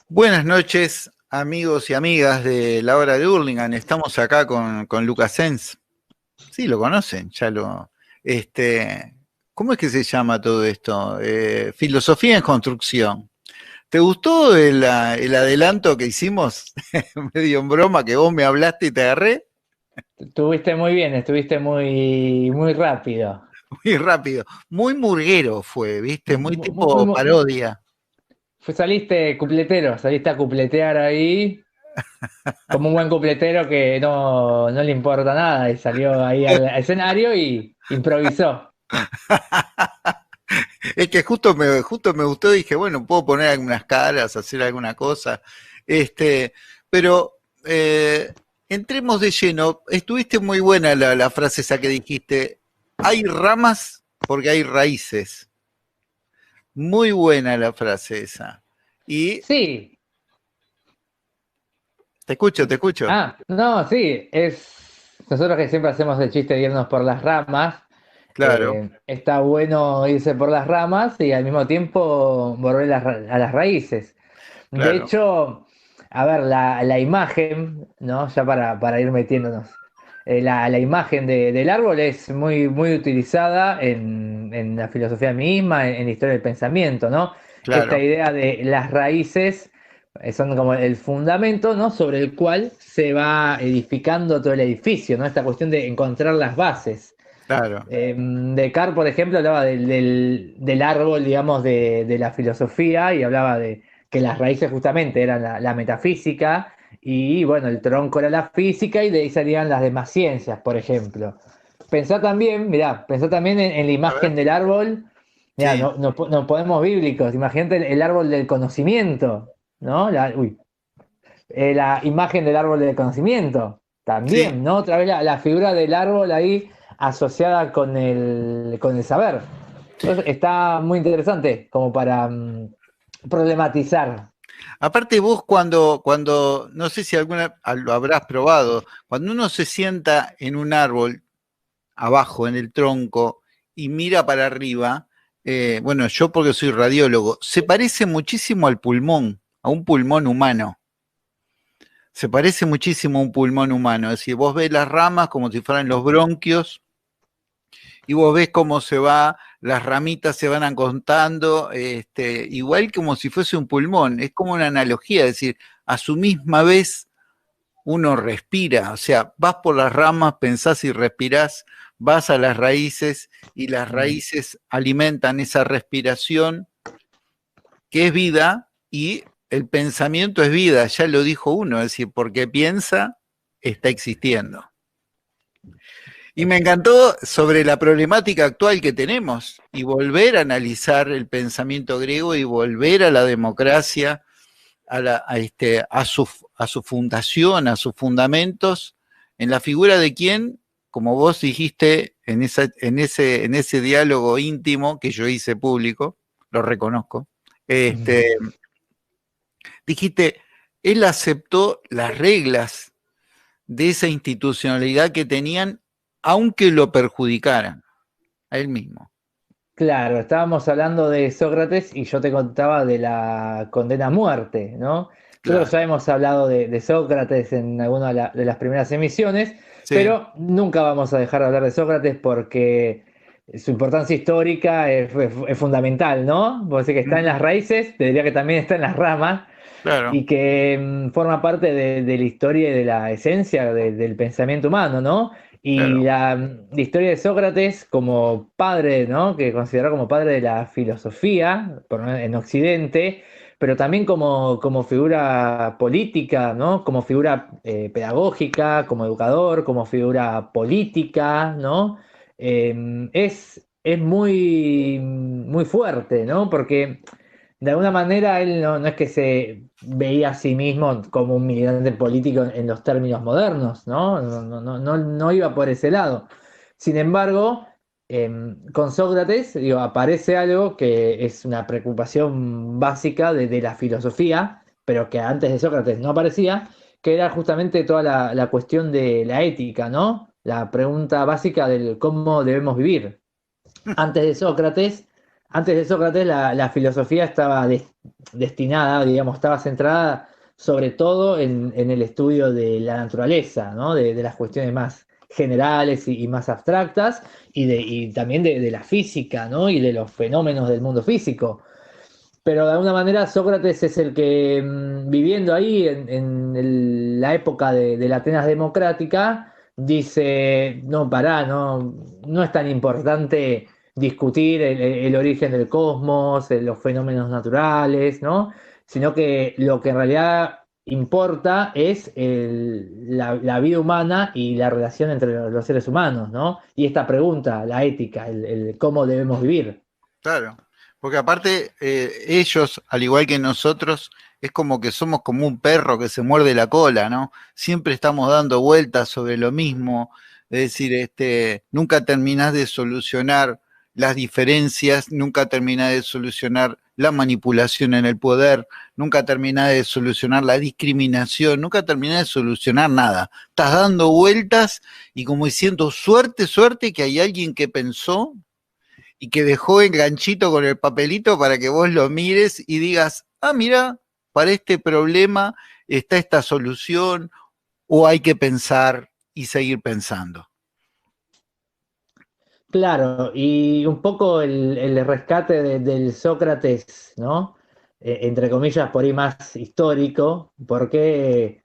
Buenas noches, amigos y amigas de la hora de Hurlingham. Estamos acá con Lucas Sens. Sí, lo conocen, ya lo. ¿Cómo es que se llama todo esto? Filosofía en construcción. ¿Te gustó el adelanto que hicimos? Medio en broma, que vos me hablaste y te agarré. Estuviste muy bien, estuviste muy rápido. Muy rápido. Muy murguero fue, ¿viste? Muy Mu- mu- tipo mu- parodia. Saliste cupletero, saliste a cupletear ahí, como un buen cupletero que no le importa nada y salió ahí al escenario y improvisó. Es que justo me gustó, dije, bueno, puedo poner algunas caras, hacer alguna cosa. Este, pero entremos de lleno. Estuviste muy buena la frase esa que dijiste. Hay ramas porque hay raíces. Muy buena la frase esa. Y Sí, te escucho, te escucho. no, sí, nosotros que siempre hacemos el chiste de irnos por las ramas, Claro, está bueno irse por las ramas y al mismo tiempo volver a las raíces. De claro, hecho, a ver, la imagen, ¿no? Ya para ir metiéndonos. La imagen del árbol es muy utilizada en la filosofía misma, en la historia del pensamiento, ¿no? Esta claro, idea de las raíces son como el fundamento, ¿no? Sobre el cual se va edificando todo el edificio, ¿no? Esta cuestión de encontrar las bases. claro. Descartes, por ejemplo, hablaba del árbol, digamos, de la filosofía y hablaba de que las raíces justamente eran la metafísica y, bueno, el tronco era la física y de ahí salían las demás ciencias, por ejemplo. Pensá también, mirá, pensá también en la A ver, imagen del árbol, mirá, sí, no podemos bíblicos, imagínate el árbol del conocimiento, ¿no? La imagen del árbol del conocimiento, sí. también, ¿no? Otra vez la figura del árbol ahí asociada con el saber. Entonces está muy interesante como para problematizar. Aparte vos cuando, no sé si alguna lo habrás probado, cuando uno se sienta en un árbol, abajo en el tronco, y mira para arriba, bueno, yo porque soy radiólogo, se parece muchísimo al pulmón, a un pulmón humano. Se parece muchísimo a un pulmón humano. Es decir, vos ves las ramas como si fueran los bronquios, y vos ves cómo se va, las ramitas se van acostando, igual como si fuese un pulmón. Es como una analogía, es decir, a su misma vez uno respira, o sea, vas por las ramas, pensás y respirás, vas a las raíces y las Mm. raíces alimentan esa respiración que es vida y el pensamiento es vida, ya lo dijo uno, es decir, porque piensa, está existiendo. Y me encantó sobre la problemática actual que tenemos y volver a analizar el pensamiento griego y volver a la democracia, a su fundación, a sus fundamentos, en la figura de quien, como vos dijiste en ese diálogo íntimo que yo hice público, lo reconozco, este, dijiste, él aceptó las reglas de esa institucionalidad que tenían, aunque lo perjudicaran a él mismo. Claro, estábamos hablando de Sócrates y yo te contaba de la condena a muerte, ¿no? Nosotros Claro, ya hemos hablado de Sócrates en alguna de las primeras emisiones, sí. pero nunca vamos a dejar de hablar de Sócrates porque su importancia histórica es fundamental, ¿no? Vos decís que está en las raíces, te diría que también está en las ramas Claro, y que forma parte de la historia y de la esencia del pensamiento humano, ¿no? Y claro, la historia de Sócrates como padre, ¿no? Que considerado como padre de la filosofía en Occidente, pero también como figura política, ¿no? Como figura pedagógica, como educador, como figura política, ¿no? Es muy fuerte, ¿no? Porque de alguna manera él no es que se veía a sí mismo como un militante político en los términos modernos, ¿no? No iba por ese lado. Sin embargo, con Sócrates, digo, aparece algo que es una preocupación básica de la filosofía, pero que antes de Sócrates no aparecía, que era justamente toda la cuestión de la ética, ¿no? La pregunta básica del cómo debemos vivir. Antes de Sócrates Antes de Sócrates, la filosofía estaba destinada, digamos, estaba centrada sobre todo en el estudio de la naturaleza, ¿no? De las cuestiones más generales y más abstractas, y también de la física, ¿no? Y de los fenómenos del mundo físico. Pero de alguna manera Sócrates es el que, viviendo ahí en la época de la Atenas democrática, dice, no, pará, no es tan importante discutir el origen del cosmos, los fenómenos naturales, ¿no? Sino que lo que en realidad importa es la vida humana y la relación entre los seres humanos, ¿no? Y esta pregunta, la ética, el cómo debemos vivir. Claro, porque aparte ellos, al igual que nosotros, es como que somos como un perro que se muerde la cola, ¿no? Siempre estamos dando vueltas sobre lo mismo, es decir, nunca terminás de solucionar las diferencias, nunca terminás de solucionar la manipulación en el poder, nunca terminás de solucionar la discriminación, nunca terminás de solucionar nada. Estás dando vueltas y como diciendo, suerte, suerte que hay alguien que pensó y que dejó el ganchito con el papelito para que vos lo mires y digas, ah, mira, para este problema está esta solución, o hay que pensar y seguir pensando. Claro, y un poco el rescate del Sócrates, ¿no? Entre comillas, por ahí más histórico, porque,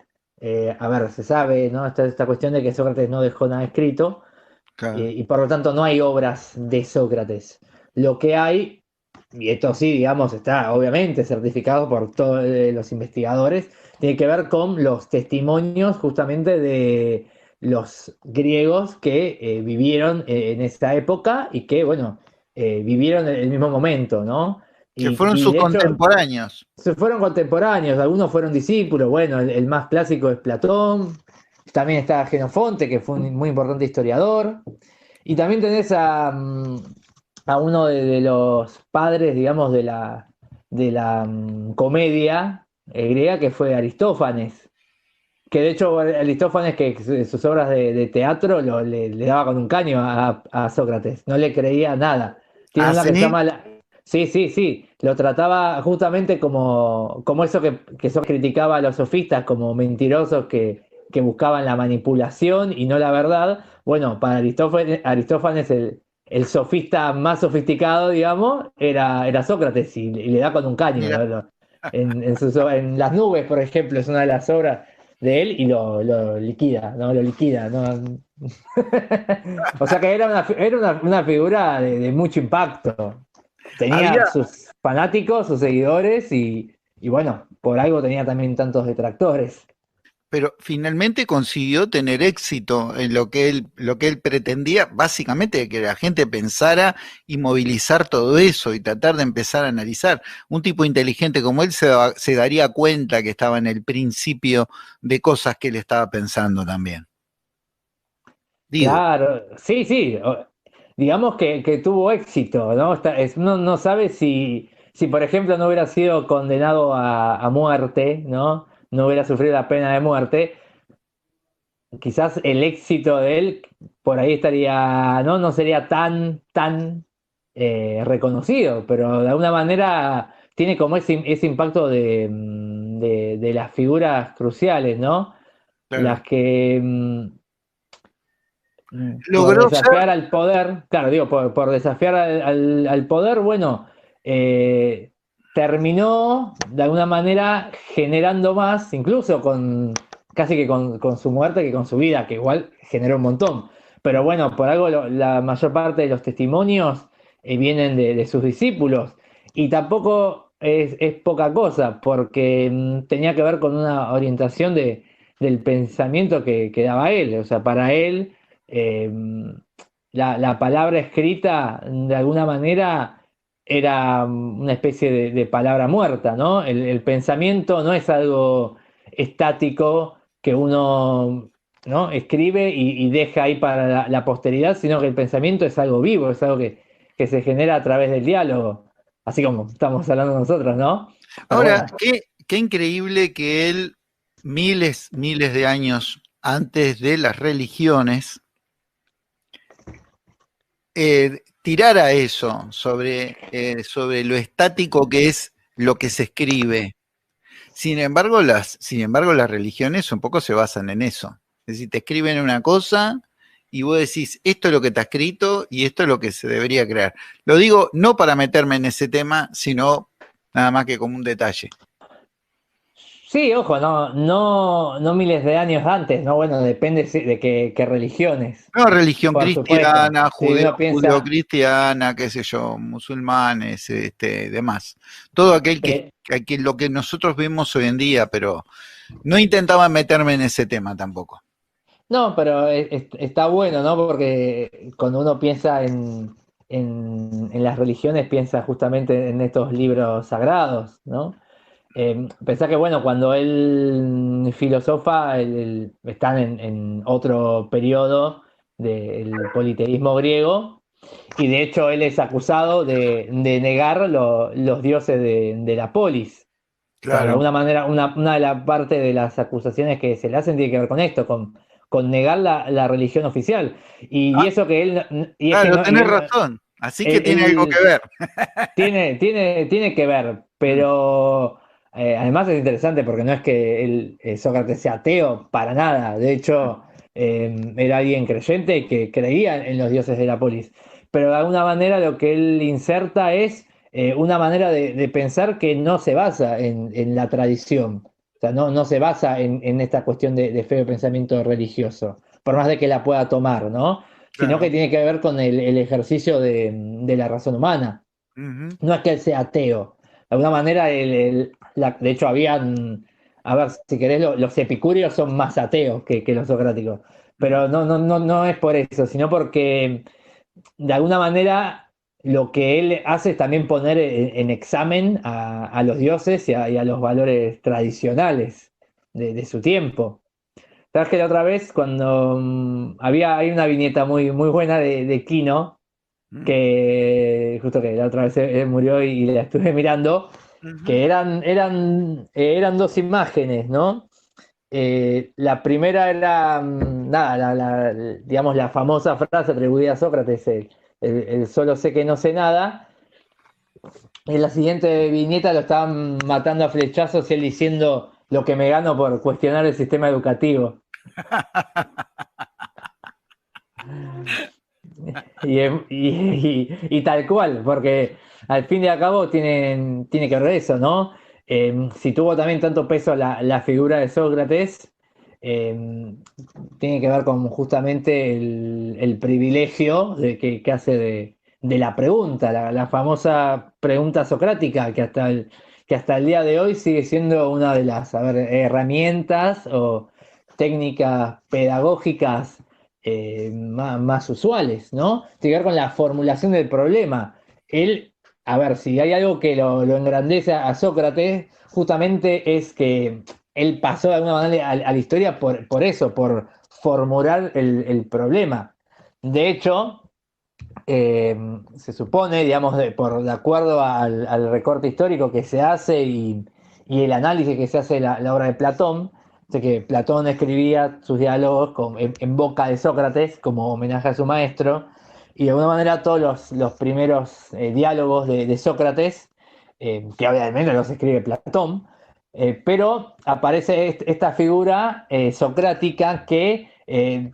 a ver, se sabe, ¿no? Esta cuestión de que Sócrates no dejó nada escrito, Claro. y por lo tanto no hay obras de Sócrates. Lo que hay, y esto sí, digamos, está obviamente certificado por todos los investigadores, tiene que ver con los testimonios justamente de los griegos que vivieron en esa época y que, bueno, vivieron el mismo momento, ¿no? Que fueron Y sus de hecho, contemporáneos. se fueron contemporáneos, algunos fueron discípulos, bueno, el más clásico es Platón, también está Genofonte, que fue un muy importante historiador, y también tenés a uno de los padres, digamos, de la comedia griega, que fue Aristófanes, que de hecho Aristófanes, que sus obras de teatro le daba con un caño a Sócrates, no le creía nada. Tiene ¿Ah, una que se sí? llama Sí, sí, sí, lo trataba justamente como eso que Sócrates criticaba a los sofistas, como mentirosos que buscaban la manipulación y no la verdad. Bueno, para Aristófanes el sofista más sofisticado, digamos, era Sócrates y le da con un caño. Mira, En Las nubes, por ejemplo, es una de las obras de él y lo liquida, ¿no? Lo liquida, ¿no? O sea que era una figura de mucho impacto. Tenía había, sus fanáticos, sus seguidores y bueno, por algo tenía también tantos detractores. pero finalmente consiguió tener éxito en lo que él pretendía, básicamente que la gente pensara y movilizar todo eso y tratar de empezar a analizar. Un tipo inteligente como él se daría cuenta que estaba en el principio de cosas que él estaba pensando también. Digo, Claro, sí, sí. Digamos que tuvo éxito, ¿no? No sabe si, por ejemplo, no hubiera sido condenado a muerte, ¿no? No hubiera sufrido la pena de muerte. Quizás el éxito de él por ahí estaría, ¿no? No sería tan reconocido, pero de alguna manera tiene como ese impacto de las figuras cruciales, ¿no? claro. Las que por Logró ser, desafiar al poder, claro, digo, por desafiar al poder, bueno, eh, terminó de alguna manera generando más, incluso casi que con su muerte que con su vida, que igual generó un montón. Pero bueno, por algo la mayor parte de los testimonios vienen de sus discípulos. Y tampoco es poca cosa, porque tenía que ver con una orientación del pensamiento que daba él. O sea, para él eh, la palabra escrita de alguna manera era una especie de palabra muerta, ¿no? El pensamiento no es algo estático que uno, ¿no? Escribe y deja ahí para la posteridad, sino que el pensamiento es algo vivo, es algo que se genera a través del diálogo, así como estamos hablando nosotros, ¿no? Pero ahora, bueno, qué increíble que él, miles de años antes de las religiones, tirar a eso, sobre lo estático que es lo que se escribe. Sin embargo, las religiones un poco se basan en eso. Es decir, te escriben una cosa y vos decís, esto es lo que está escrito y esto es lo que se debería crear. Lo digo no para meterme en ese tema, sino nada más que como un detalle. Sí, ojo, no miles de años antes, ¿no? Bueno, depende de qué religiones, No, religión por supuesto. cristiana, Si uno piensa, judeo-cristiana, qué sé yo, musulmanes, demás. Todo aquel que lo que nosotros vemos hoy en día, pero no intentaba meterme en ese tema tampoco. no, pero está bueno, ¿no? Porque cuando uno piensa en las religiones, piensa justamente en estos libros sagrados, ¿no? Pensá que, bueno, cuando él filosofa, están en otro periodo del politeísmo griego, y de hecho él es acusado de negar los dioses de la polis. O sea, de Claro. alguna manera, una de las partes de las acusaciones que se le hacen tiene que ver con esto, con negar la religión oficial. Y Ah, eso que él, y es que claro, no, y tenés él, razón. Así que tiene algo que él ver. tiene que ver, pero además es interesante porque no es que Sócrates sea ateo para nada. De hecho, era alguien creyente que creía en los dioses de la polis. Pero de alguna manera lo que él inserta es una manera de pensar que no se basa en la tradición. O sea, no se basa en esta cuestión de fe o pensamiento religioso, por más de que la pueda tomar, ¿no? Sino que Claro. tiene que ver con el ejercicio de la razón humana. Ujú. No es que él sea ateo. De alguna manera, de hecho, a ver, si querés, los epicúreos son más ateos que los socráticos. Pero no es por eso, sino porque de alguna manera lo que él hace es también poner en examen a los dioses y a los valores tradicionales de su tiempo. Sabes que la otra vez, cuando hay una viñeta muy buena de Kino, Mm. que justo que la otra vez él murió y la estuve mirando, Ujú. que eran dos imágenes, ¿no? La primera era, nada, digamos, la famosa frase atribuida a Sócrates, el solo sé que no sé nada. En la siguiente viñeta lo estaban matando a flechazos y él diciendo lo que me gano por cuestionar el sistema educativo. Y tal cual, porque al fin y al cabo tiene que ver eso, ¿no? Si tuvo también tanto peso la figura de Sócrates, eh, tiene que ver con justamente el privilegio que hace de la pregunta, la famosa pregunta socrática, que hasta el día de hoy sigue siendo una de las, a ver, herramientas o técnicas pedagógicas más usuales, ¿no? Tiene que ver con la formulación del problema. Él, a ver, si hay algo que lo engrandece a Sócrates, justamente es que él pasó de alguna manera a la historia por eso, por formular el problema. De hecho, se supone, digamos, de acuerdo al recorte histórico que se hace y el análisis que se hace de la obra de Platón, de que Platón escribía sus diálogos en boca de Sócrates como homenaje a su maestro, y de alguna manera todos los primeros diálogos de Sócrates, que obviamente los escribe Platón, pero aparece esta figura socrática que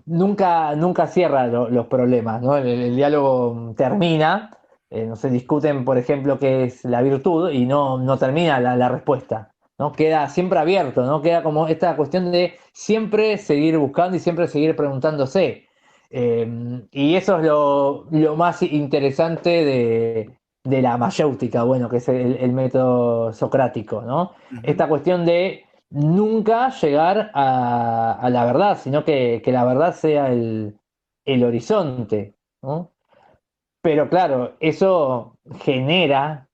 nunca cierra los problemas, ¿no? El diálogo termina, no se discuten, por ejemplo, qué es la virtud y no termina la respuesta, ¿no? Queda siempre abierto, ¿no? Queda como esta cuestión de siempre seguir buscando y siempre seguir preguntándose. Y eso es lo más interesante de la mayéutica, bueno, que es el método socrático, ¿no? Ujú. Esta cuestión de nunca llegar a la verdad, sino que la verdad sea el horizonte, ¿no? Pero claro, eso genera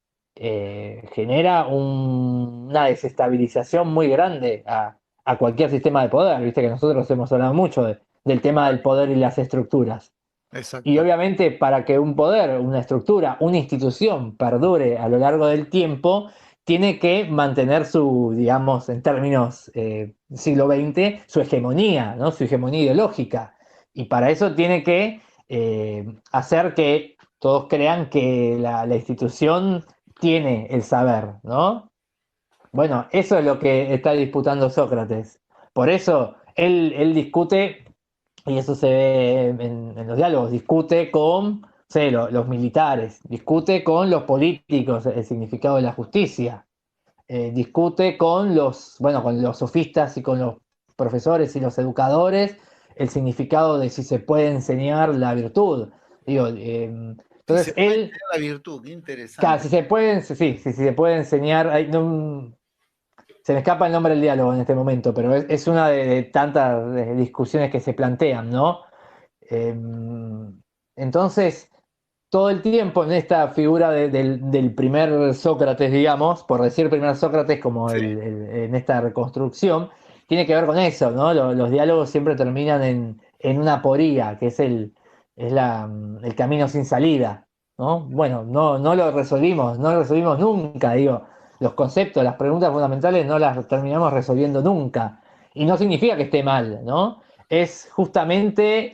una desestabilización muy grande a cualquier sistema de poder. Viste que nosotros hemos hablado mucho del tema del poder y las estructuras. Y Exacto. obviamente para que un poder, una estructura, una institución perdure a lo largo del tiempo, tiene que mantener su, digamos, en términos siglo XX, su hegemonía, ¿no? Su hegemonía ideológica. Y para eso tiene que hacer que todos crean que la institución tiene el saber, ¿no? Bueno, eso es lo que está disputando Sócrates. Por eso él discute, y eso se ve en los diálogos, discute con, sé, los militares, discute con los políticos el significado de la justicia, discute con bueno, con los sofistas y con los profesores y los educadores el significado de si se puede enseñar la virtud. Digo, Si se entonces puede él, tener la virtud, qué claro, interesante. si se puede, sí, si se puede enseñar, se me escapa el nombre del diálogo en este momento, pero es una de tantas discusiones que se plantean, ¿no? Eh, entonces, todo el tiempo en esta figura del primer Sócrates, digamos, por decir primer Sócrates como Sí. en esta reconstrucción, tiene que ver con eso, ¿no? Los diálogos siempre terminan en una aporía, que el camino sin salida, ¿no? Bueno, no lo resolvimos, no lo resolvimos nunca, digo. Los conceptos, las preguntas fundamentales no las terminamos resolviendo nunca. Y no significa que esté mal, ¿no? Es justamente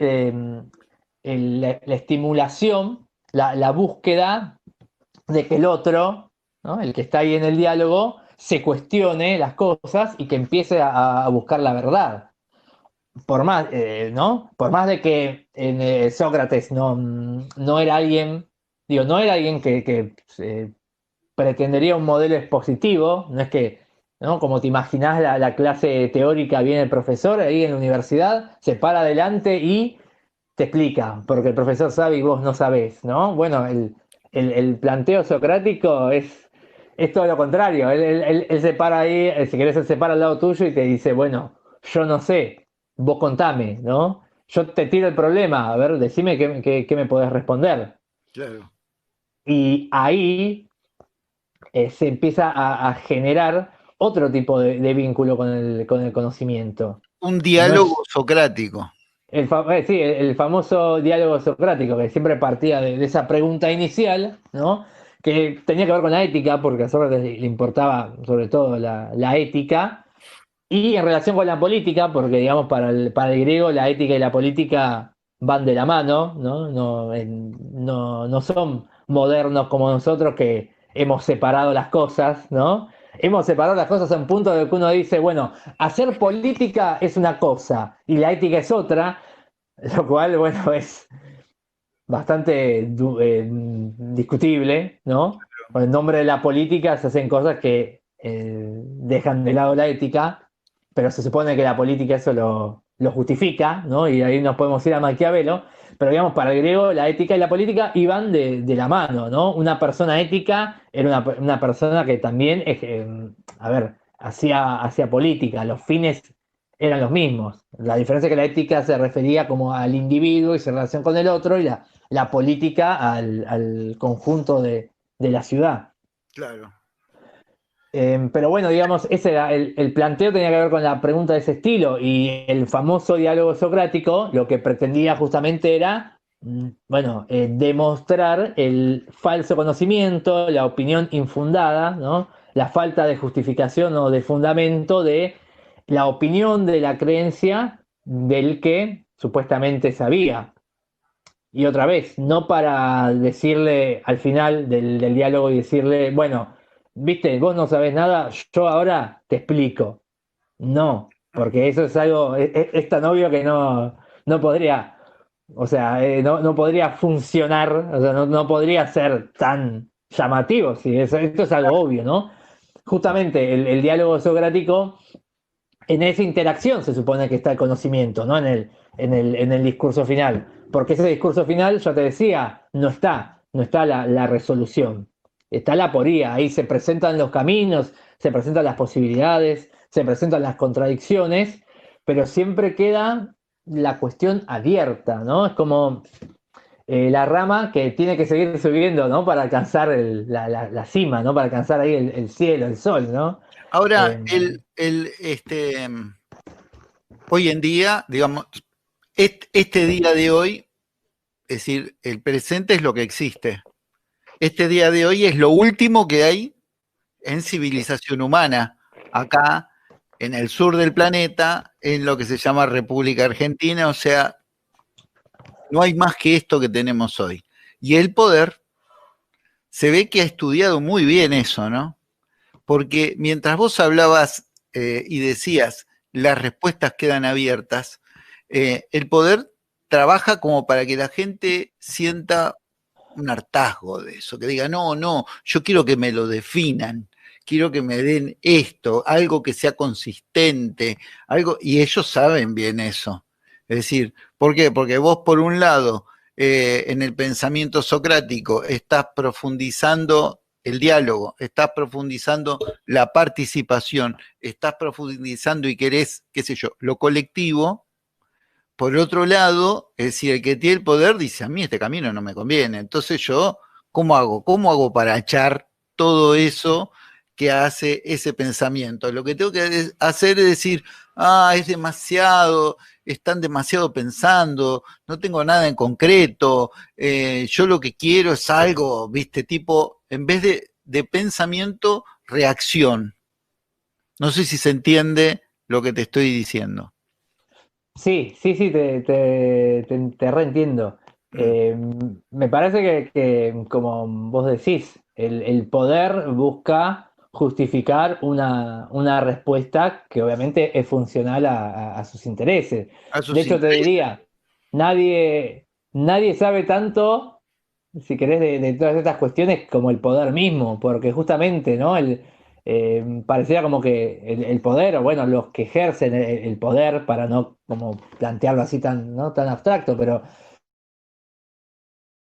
la estimulación, la búsqueda de que el otro, ¿no? El que está ahí en el diálogo, se cuestione las cosas y que empiece a buscar la verdad. Por más, ¿no? Por más de que Sócrates no era alguien, digo, no era alguien que pretendería un modelo expositivo, no es que, ¿no? Como te imaginás la clase teórica, viene el profesor ahí en la universidad, se para adelante y te explica, porque el profesor sabe y vos no sabés, ¿no? Bueno, el planteo socrático es todo lo contrario. Él se para ahí, si querés, él se para al lado tuyo y te dice, bueno, yo no sé, vos contame, ¿no? Yo te tiro el problema, a ver, decime qué me podés responder. Claro. Y ahí se empieza a generar otro tipo de vínculo con el conocimiento. Un No diálogo es, socrático. Sí, el famoso diálogo socrático, que siempre partía de esa pregunta inicial, ¿no? Que tenía que ver con la ética, porque a Sócrates le importaba sobre todo la ética, y en relación con la política, porque digamos para el griego la ética y la política van de la mano, ¿no? No son modernos como nosotros que hemos separado las cosas, ¿no? Hemos separado las cosas a un punto de que uno dice, bueno, hacer política es una cosa y la ética es otra, lo cual, bueno, es bastante discutible, ¿no? Con el nombre de la política se hacen cosas que dejan de lado la ética, pero se supone que la política eso lo justifica, ¿no? Y ahí nos podemos ir a Maquiavelo, pero digamos, para el griego la ética y la política iban de la mano, ¿no? Una persona ética era una persona que también, a ver, hacía política, los fines eran los mismos. La diferencia es que la ética se refería como al individuo y su relación con el otro, y la política al conjunto de la ciudad. Claro. Pero bueno, digamos, ese era el planteo tenía que ver con la pregunta de ese estilo y el famoso diálogo socrático lo que pretendía justamente era, bueno, demostrar el falso conocimiento, la opinión infundada, ¿no? La falta de justificación o de fundamento de la opinión de la creencia del que supuestamente sabía. Y otra vez, no para decirle al final del diálogo y decirle, bueno, viste, vos no sabés nada, yo ahora te explico. No, porque eso es algo, es tan obvio que no podría, o sea, no podría funcionar, o sea, no podría ser tan llamativo, si esto es algo obvio, ¿no? Justamente el diálogo socrático en esa interacción se supone que está el conocimiento, ¿no? En el discurso final. Porque ese discurso final, ya te decía, no está la resolución. Está la aporía, ahí se presentan los caminos, se presentan las posibilidades, se presentan las contradicciones, pero siempre queda la cuestión abierta, ¿no? Es como la rama que tiene que seguir subiendo, ¿no? Para alcanzar la cima, ¿no? Para alcanzar ahí el cielo, el sol, ¿no? Ahora, Eh, hoy en día, digamos, este día de hoy, es decir, el presente es lo que existe. Este día de hoy es lo último que hay en civilización humana, acá en el sur del planeta, en lo que se llama República Argentina, o sea, no hay más que esto que tenemos hoy. Y el poder se ve que ha estudiado muy bien eso, ¿no? Porque mientras vos hablabas y decías, las respuestas quedan abiertas, el poder trabaja como para que la gente sienta un hartazgo de eso, que diga, no, no, yo quiero que me lo definan, quiero que me den esto, algo que sea consistente, algo, y ellos saben bien eso. Es decir, ¿por qué? Porque vos por un lado, en el pensamiento socrático, estás profundizando el diálogo, estás profundizando la participación, estás profundizando y querés, qué sé yo, lo colectivo. Por otro lado, es decir, el que tiene el poder dice, a mí este camino no me conviene. Entonces yo, ¿cómo hago? ¿Cómo hago para echar todo eso que hace ese pensamiento? Lo que tengo que hacer es decir, es demasiado, están demasiado pensando, no tengo nada en concreto, yo lo que quiero es algo, viste, tipo, en vez de pensamiento, reacción. No sé si se entiende lo que te estoy diciendo. Sí, sí, sí, te reentiendo. Mm. Me parece como vos decís, el poder busca justificar una respuesta que obviamente es funcional a sus intereses. A De sus hecho, te intereses. diría, nadie sabe tanto, si querés, de todas estas cuestiones como el poder mismo, porque justamente, ¿no? Pareciera como que el poder, o bueno, los que ejercen el poder, para no como plantearlo así tan, ¿no? tan abstracto, pero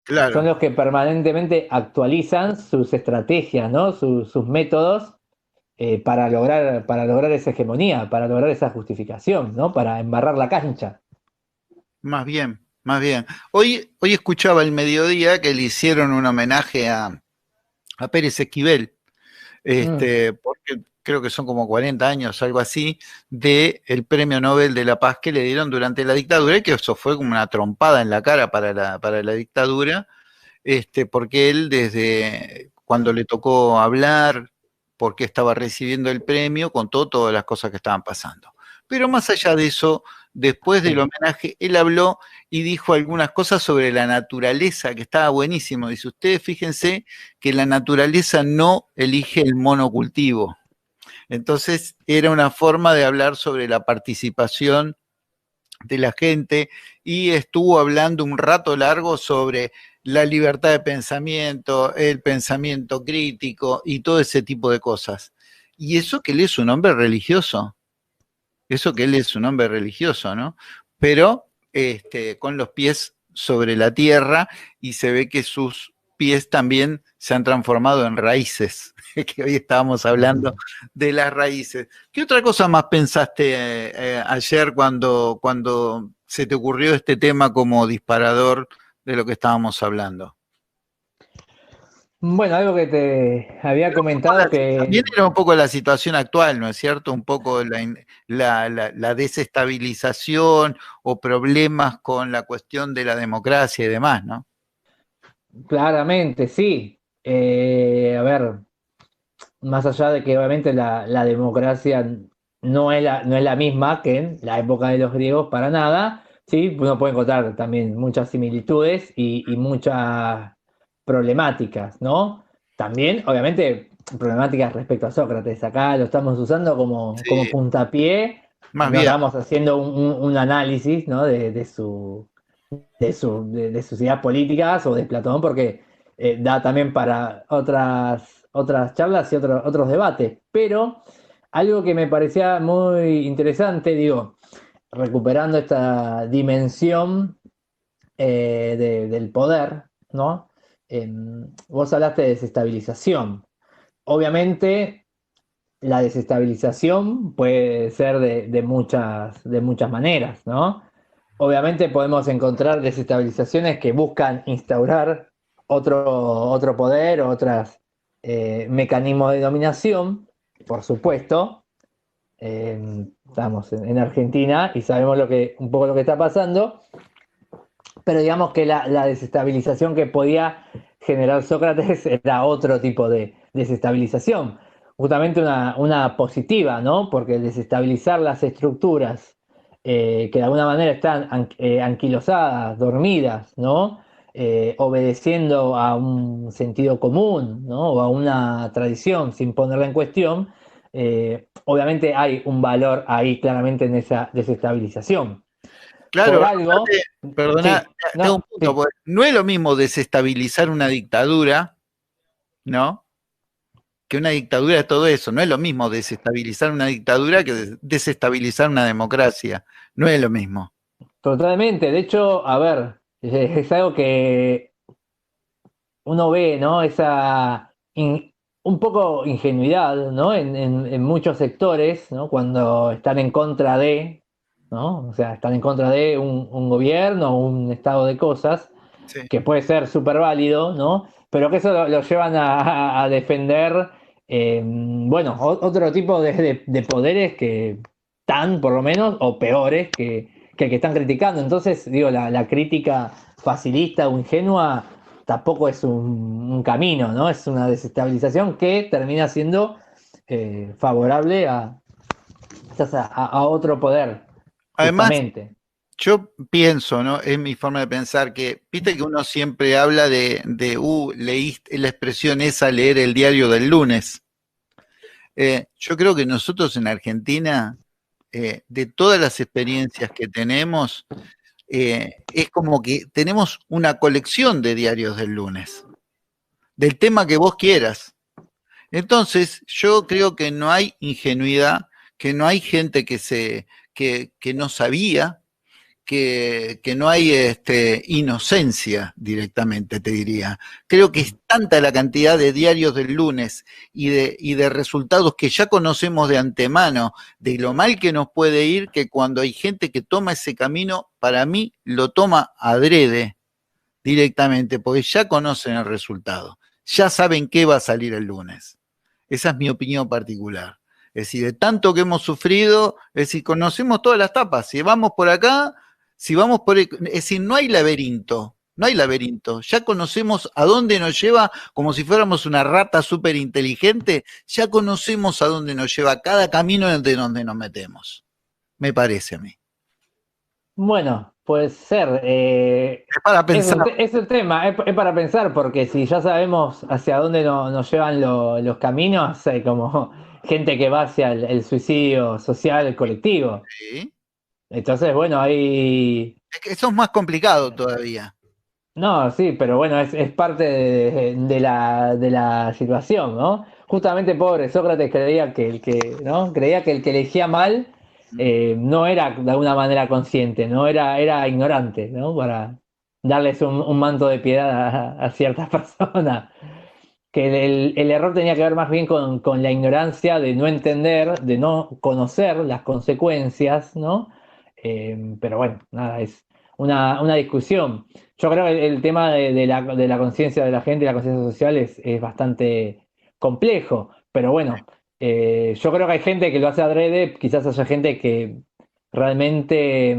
son Claro. los que permanentemente actualizan sus estrategias, ¿no? Sus métodos para lograr esa hegemonía, para lograr esa justificación, ¿no? Para embarrar la cancha. Más bien, más bien. Hoy escuchaba el mediodía que le hicieron un homenaje a Pérez Esquivel, Mm, porque creo que son como 40 años, algo así, del Premio Nobel de la Paz que le dieron durante la dictadura, y que eso fue como una trompada en la cara para la dictadura, porque él desde cuando le tocó hablar, porque estaba recibiendo el premio, contó todas las cosas que estaban pasando. Pero más allá de eso, después del sí. homenaje, él habló y dijo algunas cosas sobre la naturaleza, que estaba buenísimo. Dice, ustedes fíjense que la naturaleza no elige el monocultivo. Entonces, era una forma de hablar sobre la participación de la gente y estuvo hablando un rato largo sobre la libertad de pensamiento, el pensamiento crítico y todo ese tipo de cosas. Y eso que él es un hombre religioso, eso que él es un hombre religioso, ¿no? Pero con los pies sobre la tierra y se ve que sus pies también se han transformado en raíces, que hoy estábamos hablando de las raíces. ¿Qué otra cosa más pensaste ayer cuando se te ocurrió este tema como disparador de lo que estábamos hablando? Bueno, algo que te había comentado También que, era un poco la situación actual, ¿no es cierto? Un poco la desestabilización o problemas con la cuestión de la democracia y demás, ¿no? claramente, sí. A ver, más allá de que obviamente la democracia no es la misma que en la época de los griegos para nada, sí, uno puede encontrar también muchas similitudes y muchas problemáticas, ¿no? También, obviamente, problemáticas respecto a Sócrates. Acá lo estamos usando como Sí, puntapié, más no bien, estamos haciendo un análisis, ¿no? de sus ideas políticas o de Platón, porque da también para otras charlas y otros debates. Pero algo que me parecía muy interesante, digo, recuperando esta dimensión del poder, ¿no? Vos hablaste de desestabilización. Obviamente, la desestabilización puede ser de muchas maneras, ¿no? Obviamente podemos encontrar desestabilizaciones que buscan instaurar otro poder o otros mecanismos de dominación, por supuesto. Estamos en Argentina y sabemos un poco lo que está pasando, pero digamos que la desestabilización que podía generar Sócrates era otro tipo de desestabilización, justamente una positiva, ¿no? Porque desestabilizar las estructuras que de alguna manera están anquilosadas, dormidas, ¿no? Obedeciendo a un sentido común, ¿no? O a una tradición sin ponerla en cuestión, obviamente hay un valor ahí claramente en esa desestabilización. Por Claro, algo, aparte, perdona, sí, tengo un no, punto, sí, porque no es lo mismo desestabilizar una dictadura, ¿no? Que una dictadura es todo eso, no es lo mismo desestabilizar una dictadura que desestabilizar una democracia, no es lo mismo. totalmente. De hecho, a ver, es algo que uno ve, ¿no? Un poco ingenuidad, ¿no? En muchos sectores, ¿no? Cuando están en contra de, ¿no? O sea, están en contra de un gobierno, un estado de cosas, Sí. que puede ser súper válido, ¿no? Pero que eso lo llevan a defender, bueno, otro tipo de poderes que tan, por lo menos, o peores que el que están criticando. Entonces, digo, la crítica facilista o ingenua tampoco es un camino, ¿no? Es una desestabilización que termina siendo favorable quizás a otro poder, Además, justamente. yo pienso, ¿no? Es mi forma de pensar que, viste que uno siempre habla leíste la expresión esa, leer el diario del lunes. Yo creo que nosotros en Argentina, de todas las experiencias que tenemos, es como que tenemos una colección de diarios del lunes, del tema que vos quieras. Entonces, yo creo que no hay ingenuidad, que no hay gente que no sabía, que no hay inocencia directamente, te diría. Creo que es tanta la cantidad de diarios del lunes y de resultados que ya conocemos de antemano, de lo mal que nos puede ir, que cuando hay gente que toma ese camino, para mí lo toma adrede directamente, porque ya conocen el resultado, ya saben qué va a salir el lunes. Esa es mi opinión particular. Es decir, de tanto que hemos sufrido, es decir, conocemos todas las tapas. Si vamos por acá, si vamos por... Es decir, no hay laberinto, no hay laberinto. Ya conocemos a dónde nos lleva, como si fuéramos una rata súper inteligente, ya conocemos a dónde nos lleva cada camino de donde nos metemos. Me parece a mí. Bueno, puede ser. Es para pensar. Es el tema, es para pensar, porque si ya sabemos hacia dónde nos llevan los caminos, hay como gente que va hacia el suicidio social colectivo. ¿Sí? Entonces, bueno, hay... Es que eso es más complicado todavía. No, sí, pero bueno, es parte de la situación, ¿no? Justamente pobre Sócrates creía que ¿no? Creía que el que elegía mal no era de alguna manera consciente, ¿no? Era ignorante, ¿no? Para darles un manto de piedad a ciertas personas. Que el error tenía que ver más bien con la ignorancia de no entender, de no conocer las consecuencias, ¿no? Pero bueno, nada, es una discusión. Yo creo que el tema de la conciencia de la gente y la conciencia social es bastante complejo, pero bueno, yo creo que hay gente que lo hace adrede, quizás haya gente que realmente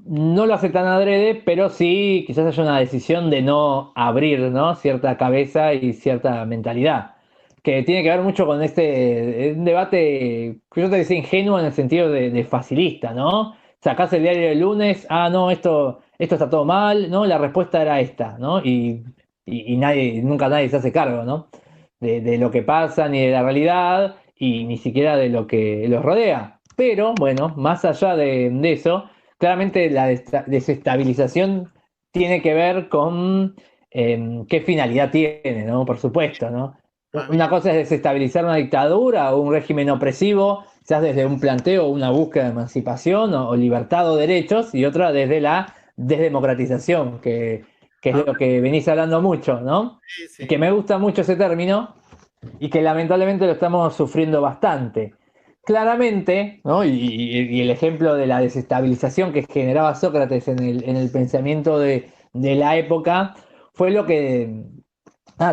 no lo hace tan adrede, pero sí quizás haya una decisión de no abrir, ¿no? Cierta cabeza y cierta mentalidad, que tiene que ver mucho con un debate que yo te decía ingenuo en el sentido de facilista, ¿no? Sacás el diario del lunes, ah, no, esto está todo mal, ¿no? La respuesta era esta, ¿no? Y nunca nadie se hace cargo, ¿no? De lo que pasa, ni de la realidad, y ni siquiera de lo que los rodea. Pero, bueno, más allá de eso, claramente la desestabilización tiene que ver con qué finalidad tiene, ¿no? Por supuesto, ¿no? A mí, Una cosa es desestabilizar una dictadura o un régimen opresivo, quizás desde un planteo, una búsqueda de emancipación o libertad o derechos, y otra desde la desdemocratización, que es a de lo que venís hablando mucho, ¿no? sí, Y que sí. me gusta mucho ese término y que lamentablemente lo estamos sufriendo bastante. Claramente, ¿no? Y el ejemplo de la desestabilización que generaba Sócrates en el pensamiento de la época fue lo que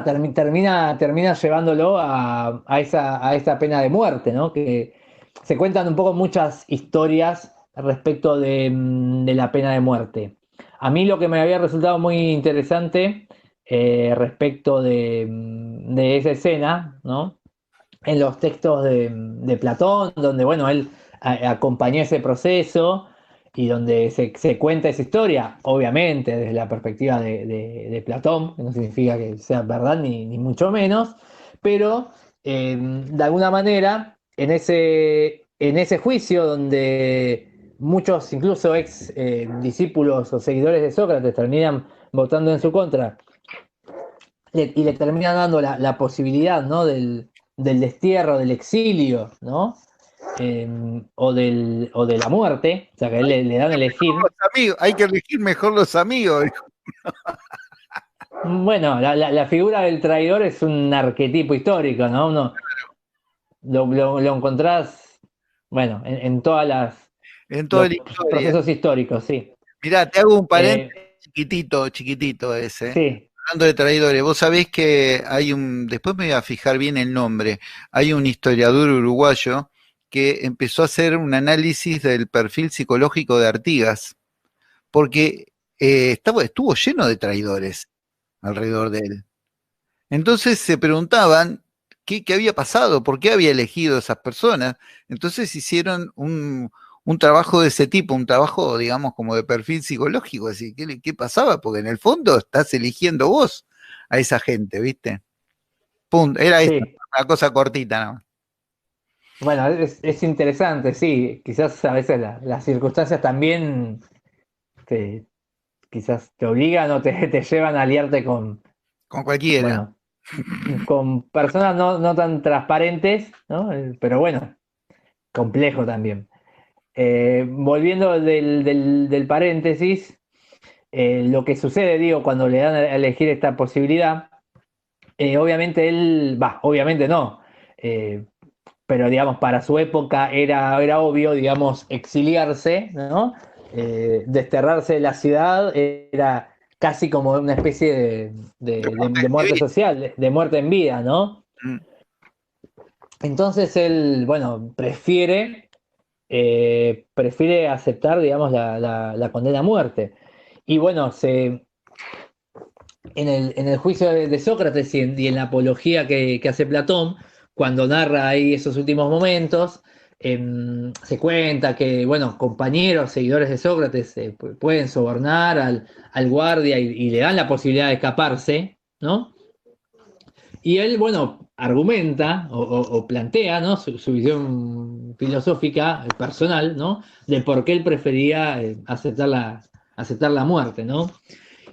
termina llevándolo a esa pena de muerte, ¿no? Que se cuentan un poco muchas historias respecto de la pena de muerte. A mí lo que me había resultado muy interesante respecto de esa escena, ¿no? En los textos de Platón, donde, bueno, él acompañó ese proceso y donde se cuenta esa historia, obviamente desde la perspectiva de Platón, que no significa que sea verdad ni mucho menos, pero de alguna manera en ese juicio donde muchos, incluso ex discípulos o seguidores de Sócrates, terminan votando en su contra y le terminan dando la posibilidad, ¿no? Del destierro, del exilio, ¿no? O de la muerte, o sea que a él le dan a elegir. Los amigos, hay que elegir mejor los amigos. Bueno, la figura del traidor es un arquetipo histórico, ¿no? Uno lo encontrás, bueno, en todas En toda los la historia. procesos históricos, sí. Mirá, te hago un paréntesis Eh, chiquitito, chiquitito ese. sí, Hablando de traidores, vos sabés que hay después me voy a fijar bien el nombre, hay un historiador uruguayo que empezó a hacer un análisis del perfil psicológico de Artigas, porque estuvo lleno de traidores alrededor de él. Entonces se preguntaban qué había pasado, por qué había elegido a esas personas. Entonces hicieron un trabajo de ese tipo, un trabajo, digamos, como de perfil psicológico, así, ¿qué pasaba? Porque en el fondo estás eligiendo vos a esa gente, ¿viste? Punto. Era esto, sí. una cosa cortita, ¿no? Bueno, es interesante, sí. Quizás a veces las circunstancias también te, quizás te obligan o te llevan a aliarte con, Con cualquiera. bueno, con personas no tan transparentes, ¿no? Pero bueno, complejo también. Volviendo del paréntesis, lo que sucede, digo, cuando le dan a elegir esta posibilidad, obviamente él, obviamente no, eh, pero digamos, para su época era obvio, digamos, exiliarse, ¿no? Desterrarse de la ciudad era casi como una especie de muerte social, de muerte en vida, ¿no? Mm. Entonces él, bueno, prefiere aceptar, digamos, la condena a muerte. Y bueno, en el juicio de Sócrates y en la apología que hace Platón, cuando narra ahí esos últimos momentos, se cuenta que, bueno, compañeros, seguidores de Sócrates pueden sobornar al guardia y le dan la posibilidad de escaparse, ¿no? Y él, bueno, argumenta o plantea, ¿no? Su visión filosófica, personal, ¿no? De por qué él prefería aceptar la muerte, ¿no?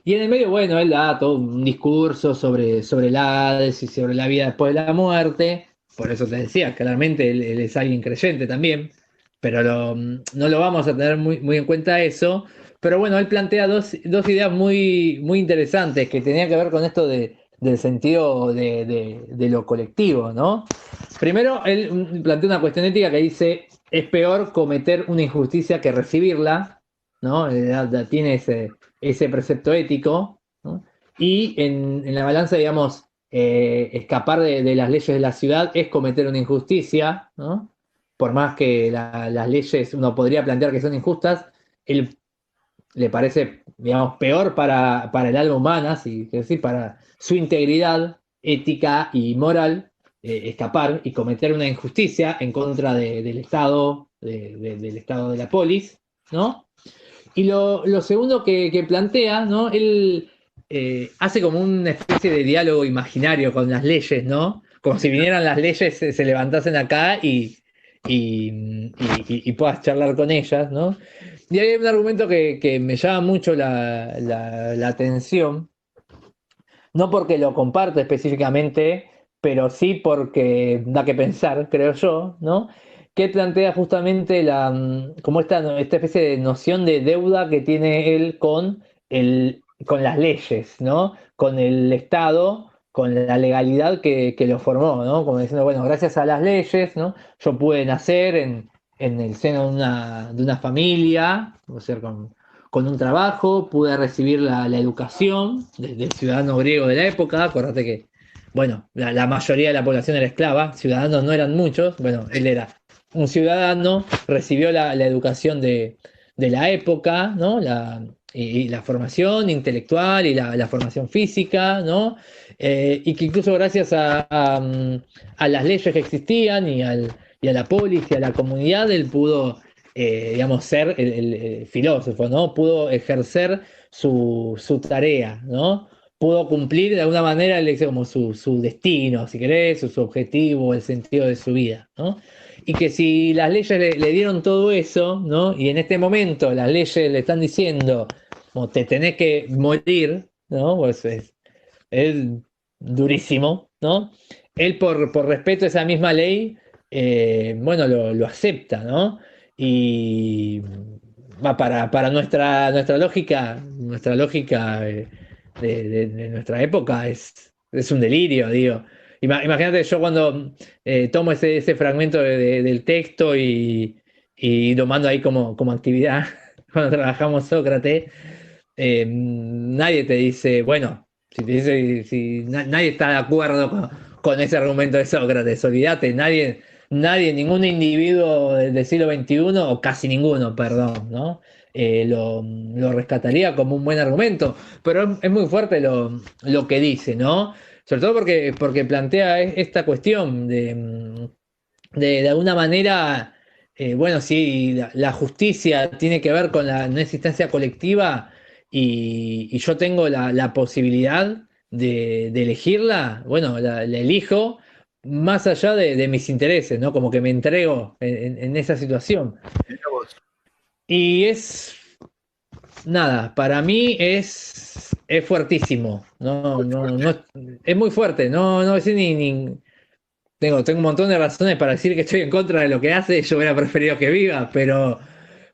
Y en el medio, bueno, él da todo un discurso sobre el Hades y sobre la vida después de la muerte. Por eso te decía, claramente él es alguien creyente también, pero no lo vamos a tener muy en cuenta eso. Pero bueno, él plantea dos ideas muy interesantes que tenían que ver con esto del sentido de lo colectivo, ¿no? Primero, él plantea una cuestión ética que dice, es peor cometer una injusticia que recibirla, ¿no? Tiene ese precepto ético, ¿no? Y en la balanza, digamos, escapar de las leyes de la ciudad es cometer una injusticia, ¿no? Por más que las leyes uno podría plantear que son injustas, él le parece, digamos, peor para el alma humana, es decir, para su integridad ética y moral, escapar y cometer una injusticia en contra del Estado, del Estado de la polis, ¿no? Y lo segundo que plantea, ¿no? Él hace como una especie de diálogo imaginario con las leyes, ¿no? Como si vinieran las leyes, se levantasen acá y puedas charlar con ellas, ¿no? Y hay un argumento que me llama mucho la atención, no porque lo comparte específicamente, pero sí porque da que pensar, creo yo, ¿no? Que plantea justamente como esta especie de noción de deuda que tiene él con las leyes, ¿no? Con el Estado, con la legalidad que lo formó, ¿no? Como diciendo, bueno, gracias a las leyes, ¿no? Yo pude nacer en el seno de una familia, o sea, con un trabajo, pude recibir la educación del ciudadano griego de la época. Acordate que, bueno, la mayoría de la población era esclava, ciudadanos no eran muchos, bueno, él era un ciudadano, recibió la educación de la época, ¿no? Y la formación intelectual y la formación física, ¿no? Y que incluso gracias a las leyes que existían a la polis y a la comunidad, él pudo, digamos, ser el filósofo, ¿no? Pudo ejercer su tarea, ¿no? Pudo cumplir de alguna manera como su destino, si querés, su objetivo, el sentido de su vida, ¿no? Y que si las leyes le dieron todo eso, ¿no? Y en este momento las leyes le están diciendo, como te tenés que morir, ¿no? Pues es durísimo, ¿no? Él por respeto a esa misma ley, bueno, lo acepta, ¿no? Y va para nuestra lógica de nuestra época es un delirio, digo. Imagínate yo cuando tomo ese fragmento del texto y lo mando ahí como actividad cuando trabajamos Sócrates, nadie te dice, bueno, nadie está de acuerdo con ese argumento de Sócrates, olvídate, nadie, ningún individuo del siglo XXI, o casi ninguno, perdón, ¿no? Lo rescataría como un buen argumento, pero es muy fuerte lo que dice, ¿no? Sobre todo porque plantea esta cuestión de alguna manera, bueno, sí, la justicia tiene que ver con la no existencia colectiva y yo tengo la posibilidad de elegirla, bueno, la elijo más allá de mis intereses, ¿no? Como que me entrego en esa situación. Mirá vos. Y nada, para mí es fuertísimo, no, Muy no, fuerte. no, es muy fuerte, no es ni, tengo un montón de razones para decir que estoy en contra de lo que hace, yo hubiera preferido que viva, pero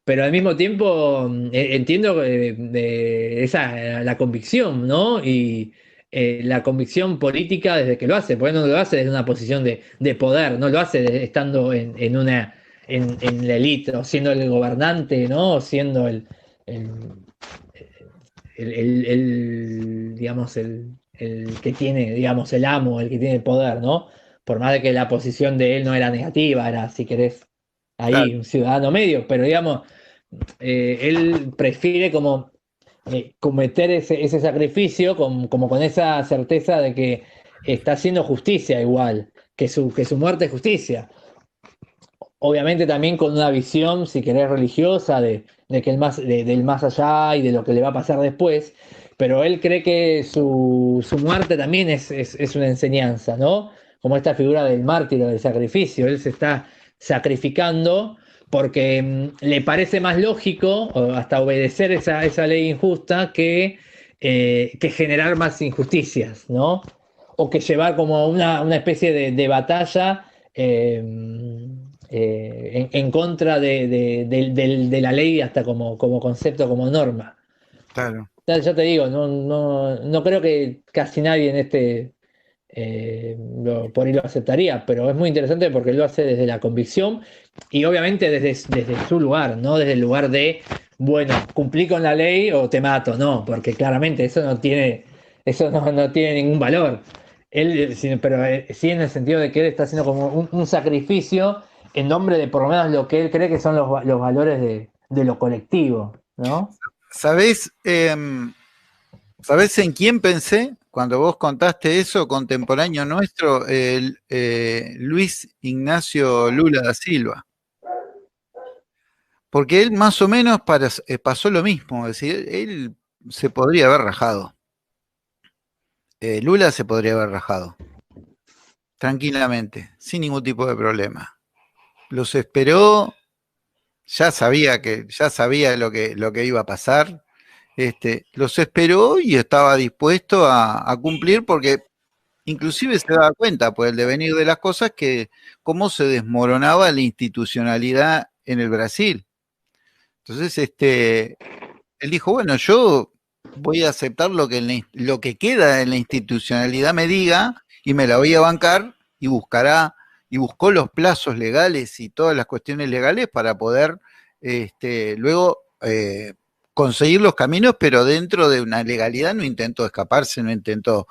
al mismo tiempo entiendo la convicción, ¿no? Y la convicción política desde que lo hace, porque no lo hace desde una posición de poder, no lo hace estando en la élite, o siendo el gobernante, ¿no? O siendo el, digamos, el que tiene, digamos, el amo, el que tiene el poder, ¿no? Por más de que la posición de él no era negativa, era, si querés, Claro. ahí un ciudadano medio, pero digamos, él prefiere como cometer ese sacrificio como con esa certeza de que está haciendo justicia igual, que su muerte es justicia. Obviamente también con una visión, si querés, religiosa de que del más allá y de lo que le va a pasar después, pero él cree que su muerte también es una enseñanza, ¿no? Como esta figura del mártir o del sacrificio, él se está sacrificando porque le parece más lógico o hasta obedecer esa ley injusta que generar más injusticias, ¿no? O que llevar como una especie de batalla en contra de la ley hasta como concepto, como norma. Claro. Ya te digo, no creo que casi nadie en por ahí lo aceptaría, pero es muy interesante porque él lo hace desde la convicción y obviamente desde su lugar, no desde el lugar de, bueno, cumplí con la ley o te mato, no, porque claramente eso no tiene ningún valor. Pero sí en el sentido de que él está haciendo como un sacrificio en nombre de por lo menos lo que él cree que son los valores de lo colectivo, ¿no? ¿Sabés, ¿sabés en quién pensé cuando vos contaste eso, contemporáneo nuestro? Luis Ignacio Lula da Silva. Porque él más o menos pasó lo mismo, es decir, él se podría haber rajado. Lula se podría haber rajado, tranquilamente, sin ningún tipo de problema. Los esperó, ya sabía lo que iba a pasar. Los esperó y estaba dispuesto a cumplir porque inclusive se daba cuenta por el devenir de las cosas que cómo se desmoronaba la institucionalidad en el Brasil. Entonces, él dijo, bueno, yo voy a aceptar lo que queda en la institucionalidad me diga y me la voy a bancar y buscó los plazos legales y todas las cuestiones legales para poder luego conseguir los caminos, pero dentro de una legalidad. No intentó escaparse, no intentó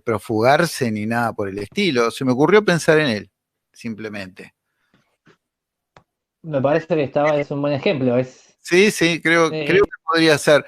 profugarse ni nada por el estilo. Se me ocurrió pensar en él, simplemente. Me parece que es un buen ejemplo, Sí, sí, creo eh, que podría ser.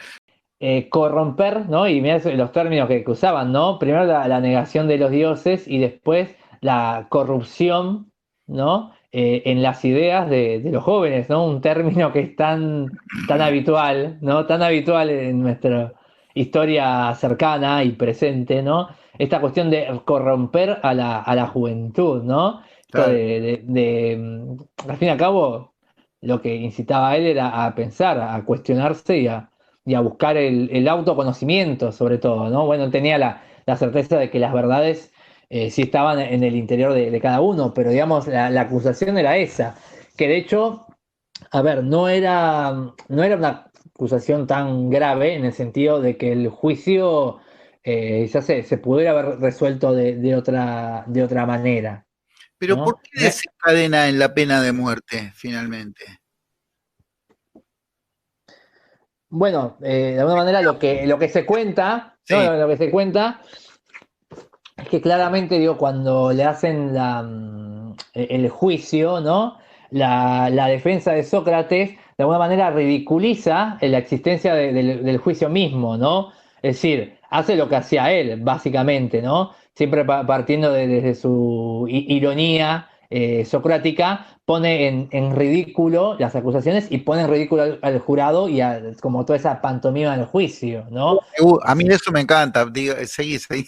corromper, ¿no? Y mirá los términos que usaban, ¿no? Primero la negación de los dioses y después la corrupción, ¿no? en las ideas de los jóvenes, ¿no? Un término que es tan habitual, ¿no? Tan habitual en nuestra historia cercana y presente, ¿no? Esta cuestión de corromper a la juventud, ¿no? Esto Claro. al fin y al cabo, lo que incitaba a él era a pensar, a cuestionarse y a buscar el autoconocimiento, sobre todo, ¿no? Bueno, tenía la certeza de que las verdades sí estaban en el interior de cada uno, pero digamos, la acusación era esa, que de hecho, a ver, no era una acusación tan grave en el sentido de que el juicio ya se pudiera haber resuelto de otra manera, Pero ¿no? ¿por qué desencadena en la pena de muerte finalmente? Bueno, de alguna manera lo que se cuenta, ¿no? Sí, Lo que se cuenta es que claramente, digo, cuando le hacen el juicio, ¿no? La defensa de Sócrates, de alguna manera ridiculiza la existencia del juicio mismo, ¿no? Es decir, hace lo que hacía él, básicamente, ¿no? Siempre partiendo desde su ironía socrática, pone en ridículo las acusaciones y pone en ridículo al jurado y como toda esa pantomima del juicio, ¿no? a mí eso me encanta. Digo, seguí, seguí.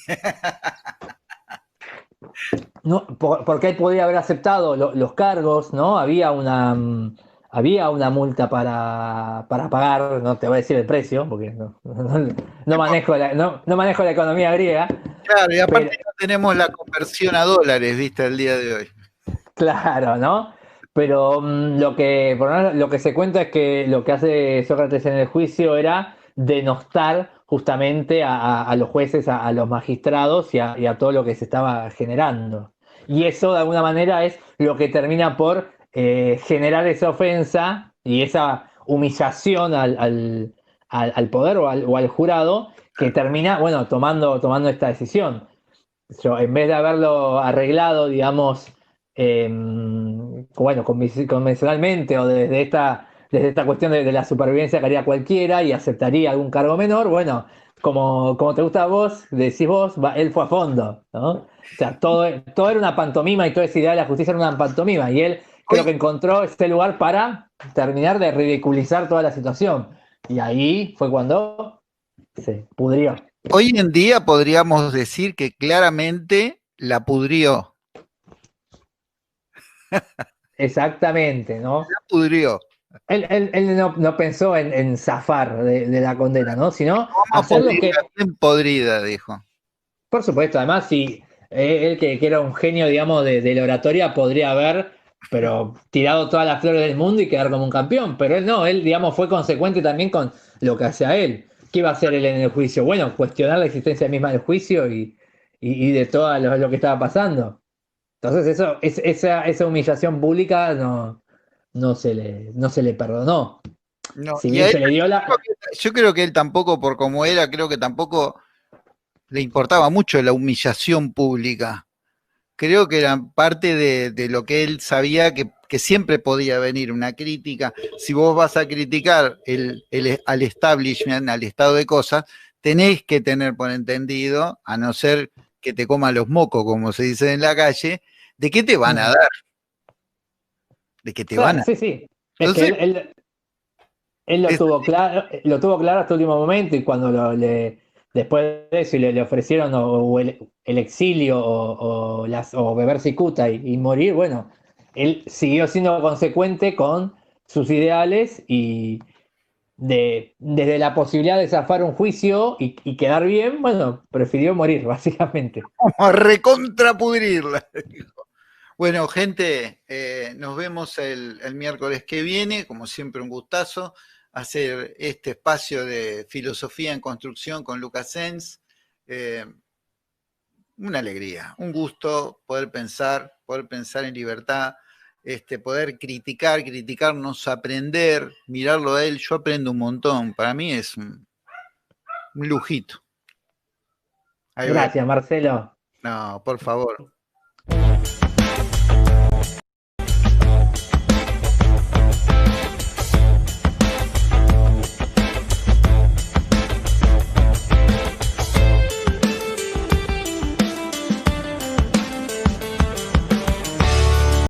No, porque él podía haber aceptado los cargos, ¿no? Había una multa para pagar, no te voy a decir el precio, porque no manejo no manejo la economía griega, Claro, y aparte pero no tenemos la conversión a dólares, viste, el día de hoy. claro, ¿no? Pero por lo menos lo que se cuenta es que lo que hace Sócrates en el juicio era denostar justamente a los jueces, a los magistrados y a todo lo que se estaba generando. Y eso de alguna manera es lo que termina por generar esa ofensa y esa humillación al poder o al jurado que termina, bueno, tomando esta decisión. Yo, en vez de haberlo arreglado, digamos, bueno, convencionalmente o desde esta cuestión de la supervivencia que haría cualquiera y aceptaría algún cargo menor, bueno, como te gusta a vos, decís vos, él fue a fondo, ¿no? O sea, todo era una pantomima y toda esa idea de la justicia era una pantomima y él creo que Hoy, encontró este lugar para terminar de ridiculizar toda la situación. Y ahí fue cuando se pudrió. hoy en día podríamos decir que claramente la pudrió, Exactamente, ¿no? la pudrió. Él no pensó en zafar de la condena, ¿no? Sino Vamos a hacer lo pudrirla que, bien podrida, dijo. por supuesto, además, si él que era un genio, digamos, de la oratoria, podría haber, pero tirado todas las flores del mundo y quedar como un campeón. Pero él no, él, digamos, fue consecuente también con lo que hacía él. ¿Qué iba a hacer él en el juicio? Bueno, cuestionar la existencia misma del juicio y de todo lo que estaba pasando. Entonces, esa humillación pública no se le perdonó. No, Si y a bien él, se le dio la. yo creo que él tampoco, por como era, creo que tampoco le importaba mucho la humillación pública. Creo que era parte de lo que él sabía que siempre podía venir una crítica. Si vos vas a criticar al establishment, al estado de cosas, tenés que tener por entendido, a no ser que te coman los mocos, como se dice en la calle, de qué te van a Mm, dar, de qué te van claro, a. sí, sí. Es que Entonces, él es, lo tuvo claro hasta el último momento y cuando después de eso le ofrecieron o el exilio o beber cicuta y morir, bueno, él siguió siendo consecuente con sus ideales y desde la posibilidad de zafar un juicio y quedar bien, bueno, prefirió morir, básicamente. vamos a recontrapudrirla. Bueno, gente, nos vemos el miércoles que viene. Como siempre, un gustazo hacer este espacio de filosofía en construcción con Lucas Sens. Eh, una alegría, un gusto poder pensar en libertad, poder criticar, criticarnos, aprender, mirarlo a él. Yo aprendo un montón. Para mí es un lujito. Ahí ve. Gracias, Marcelo. No, por favor.